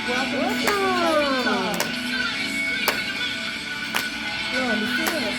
Welcome to Sister Table Welcome. Talk. You're on the field.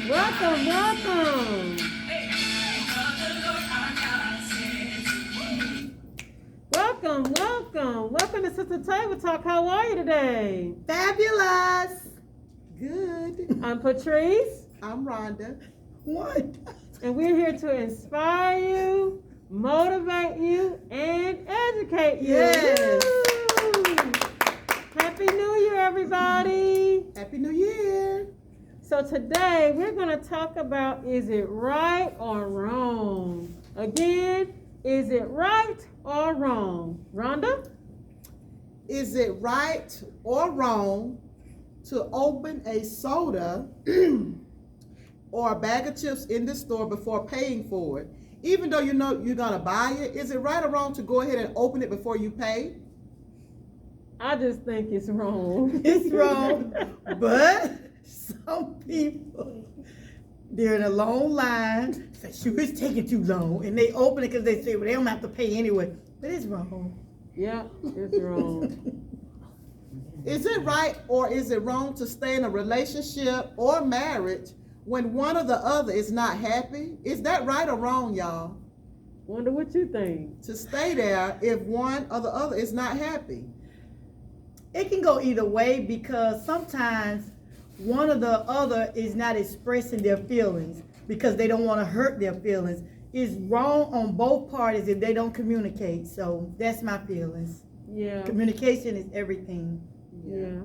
Welcome, welcome. Welcome, welcome. Welcome to Sister Table Talk. How are you today? Fabulous. Good. I'm Patrice, I'm Rhonda. What? and we're here to inspire you, motivate you, and educate you. Yes. Woo! Happy New Year, everybody. Happy New Year. So today we're going to talk about, is it right or wrong? Again, is it right or wrong? Rhonda? Is it right or wrong to open a soda or a bag of chips in the store before paying for it? Even though you know you're going to buy it, is it right or wrong to go ahead and open it before you pay? I just think it's wrong. It's wrong, but some people, they're in a long line, say, sure, it's taking too long, and they open it because they say, well, they don't have to pay anyway, but it's wrong. Yeah, it's wrong. Is it right or is it wrong to stay in a relationship or marriage when one or the other is not happy? Is that right or wrong, y'all? Wonder what you think. To stay there if one or the other is not happy? It can go either way because sometimes one or the other is not expressing their feelings because they don't want to hurt their feelings. It's wrong on both parties if they don't communicate. So that's my feelings. Yeah. Communication is everything. Yeah.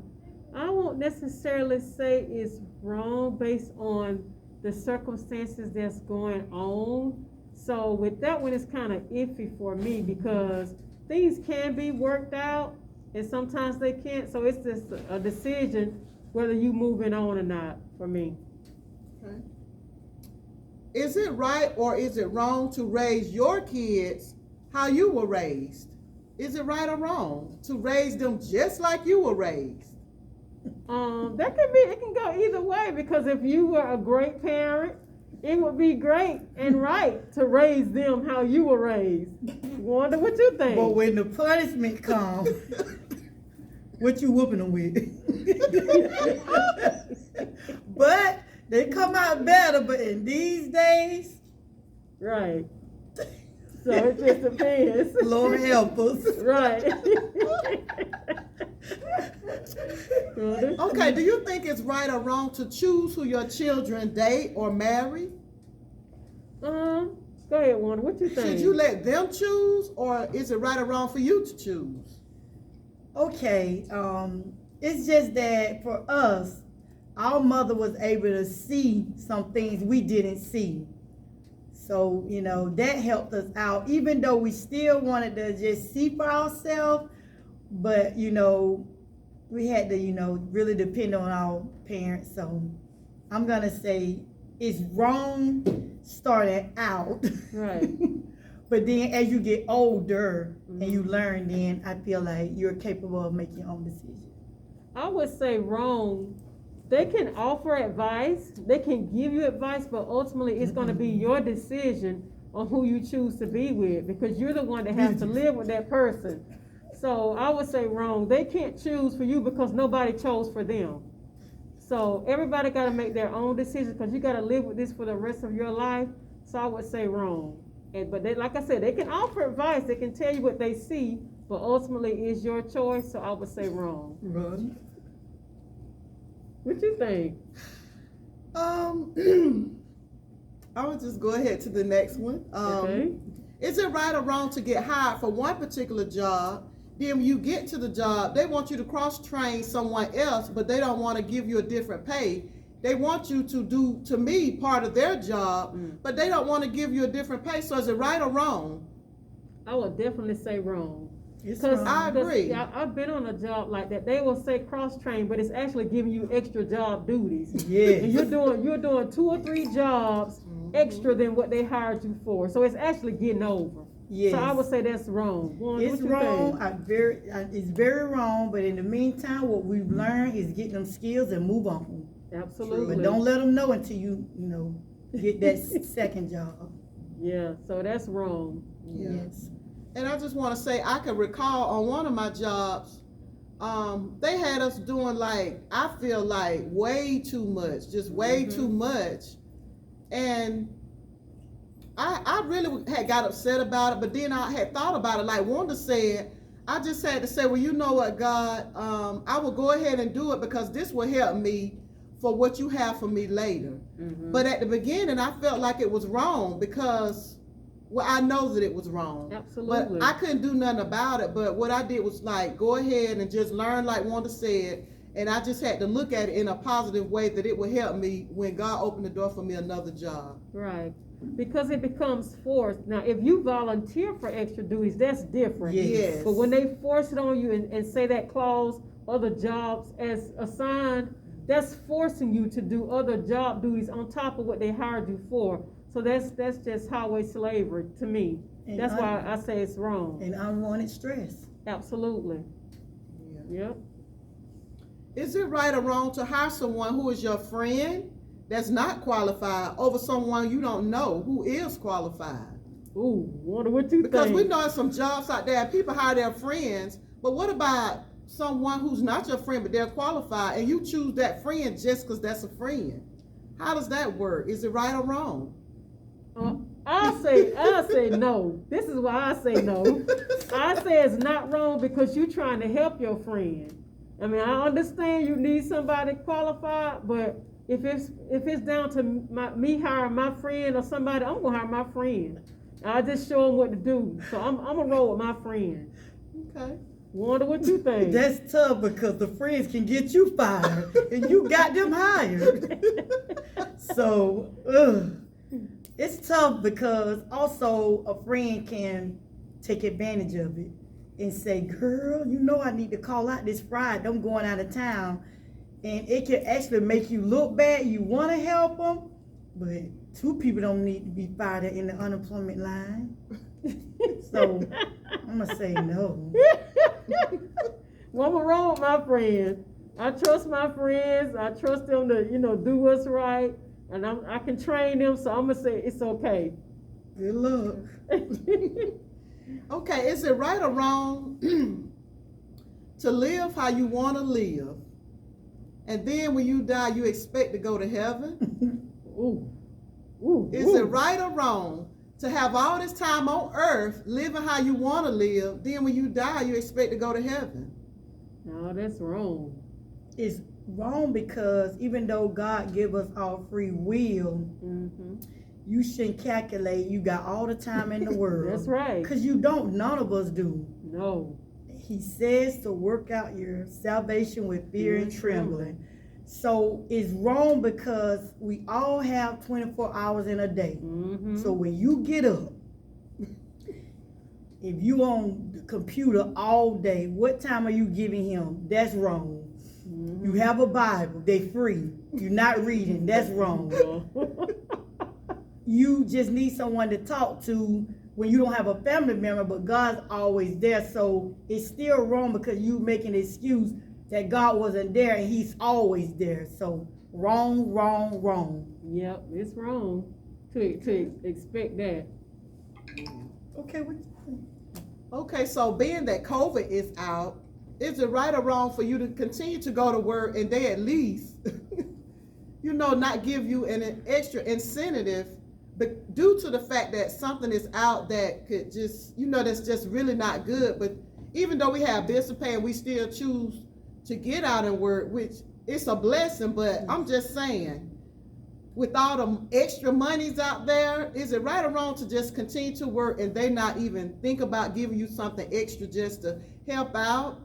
I won't necessarily say it's wrong based on the circumstances that's going on. So with that one, it's kind of iffy for me because things can be worked out and sometimes they can't. So it's just a decision whether you moving on or not for me. Okay. Is it right or is it wrong to raise your kids how you were raised? Is it right or wrong to raise them just like you were raised? That could be, it can go either way because if you were a great parent, it would be great and right to raise them how you were raised. Wonder what you think. But when the punishment comes, what you whooping them with? But they come out better, but in these days, Right. So it just depends. Lord help us. Right. Okay, do you think it's right or wrong to choose who your children date or marry? Go ahead, Wanda. What you think? Should you let them choose or is it right or wrong for you to choose? Okay, it's just that for us, our mother was able to see some things we didn't see. So, you know, that helped us out, even though we still wanted to just see for ourselves. But, you know, we had to, you know, really depend on our parents. So I'm going to say it's wrong starting out. Right. But then as you get older and you learn, then I feel like you're capable of making your own decisions. I would say wrong. They can offer advice, they can give you advice, but ultimately it's going to be your decision on who you choose to be with because you're the one that has to live with that person. So I would say wrong. They can't choose for you because nobody chose for them. So everybody got to make their own decisions because you got to live with this for the rest of your life. So I would say wrong. But they, like I said, they can offer advice. They can tell you what they see, but ultimately it's your choice. So I would say wrong. Run. What you think? I would just go ahead to the next one. Okay. Is it right or wrong to get hired for one particular job? Then when you get to the job, they want you to cross-train someone else, but they don't want to give you a different pay. They want you to do, to me, part of their job, but they don't want to give you a different pay. So is it right or wrong? I would definitely say wrong. It's Cause, wrong. I agree. I've been on a job like that. They will say cross train, but it's actually giving you extra job duties. Yes. And you're doing 2 or 3 jobs extra than what they hired you for. So it's actually getting over. Yes. So I would say that's wrong. Wanda, It's what you wrong. think? It's very wrong. But in the meantime, what we've learned is get them skills and move on. Absolutely. But don't let them know until you get that second job. Yeah, so that's wrong. Yeah. Yes. And I just want to say, I can recall on one of my jobs, they had us doing I feel like way too much, just way too much. And I really had got upset about it, but then I had thought about it, like Wanda said, I just had to say, well, you know what, God, I will go ahead and do it because this will help me for what you have for me later. But at the beginning, I felt like it was wrong because, well, I know that it was wrong. Absolutely. But I couldn't do nothing about it. But what I did was go ahead and just learn, like Wanda said, and I just had to look at it in a positive way that it would help me when God opened the door for me another job. Right. Because it becomes forced. Now, if you volunteer for extra duties, that's different. Yes. But when they force it on you and say that clause, other jobs as assigned, that's forcing you to do other job duties on top of what they hired you for. So that's just highway slavery to me. And That's why I say it's wrong. And unwanted stress. Absolutely. Yeah. Yep. Is it right or wrong to hire someone who is your friend that's not qualified over someone you don't know who is qualified? Ooh, wonder what you Because think. we know some jobs out there, people hire their friends, but what about someone who's not your friend but they're qualified and you choose that friend just because that's a friend? How does that work? Is it right or wrong? I'll say no. This is why I say no. I say it's not wrong because you're trying to help your friend. I mean, I understand you need somebody qualified, but if it's down to me hiring my friend or somebody, I'm gonna hire my friend. I just show them what to do. So I'm gonna roll with my friend. Okay. Wonder what you think. That's tough because the friends can get you fired and you got them hired. So, it's tough because also a friend can take advantage of it and say, girl, you know I need to call out this Friday. I'm going out of town. And it can actually make you look bad. You want to help them, but 2 people don't need to be fired in the unemployment line. So I'm going to say no. Well, I'm wrong with my friends. I trust my friends. I trust them to, do what's right. And I can train them, so I'm going to say it's okay. Good luck. Okay, is it right or wrong to live how you want to live, and then when you die, you expect to go to heaven? Is it right or wrong to have all this time on earth living how you want to live, then when you die, you expect to go to heaven? No, that's wrong. It's wrong because even though God give us all free will, you shouldn't calculate you got all the time in the world. That's right. Because you don't. None of us do. No. He says to work out your salvation with fear and trembling. So it's wrong because we all have 24 hours in a day. So when you get up, if you on the computer all day, what time are you giving him? That's wrong. You have a Bible, they free. You're not reading, that's wrong. You just need someone to talk to when you don't have a family member, but God's always there. So it's still wrong because you make an excuse that God wasn't there and he's always there. So wrong, wrong, wrong. Yep, it's wrong to expect that. Okay, Okay, so being that COVID is out, is it right or wrong for you to continue to go to work and they at least, not give you an extra incentive, but due to the fact that something is out that could just, that's just really not good. But even though we have bills to pay and we still choose to get out and work, which it's a blessing, but I'm just saying, with all the extra monies out there, is it right or wrong to just continue to work and they not even think about giving you something extra just to help out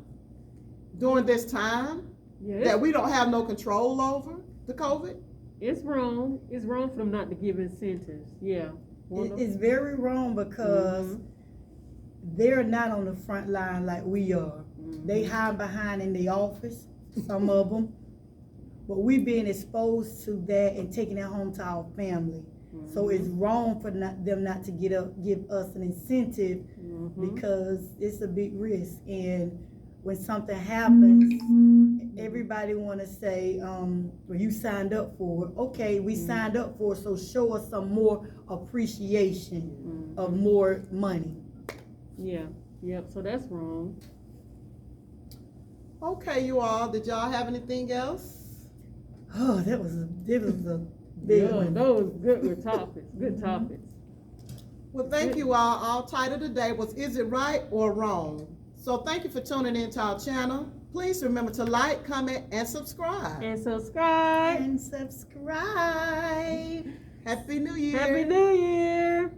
during this time that we don't have no control over the COVID? It's wrong. It's wrong for them not to give incentives. Yeah. It's very wrong because they're not on the front line like we are. They hide behind in the office, some of them. But we've been exposed to that and taking it home to our family. So it's wrong for them not to give us an incentive because it's a big risk. And when something happens, everybody want to say, well, you signed up for it. Okay, we signed up for it, so show us some more appreciation of more money. Yeah, yep, so that's wrong. Okay, you all, did y'all have anything else? Oh, that was a big one. Those good topics, good topics. Well, thank you all. Our title today was, Is It Right or Wrong? So thank you for tuning in to our channel. Please remember to like, comment, and subscribe. And subscribe. And subscribe. Happy New Year. Happy New Year.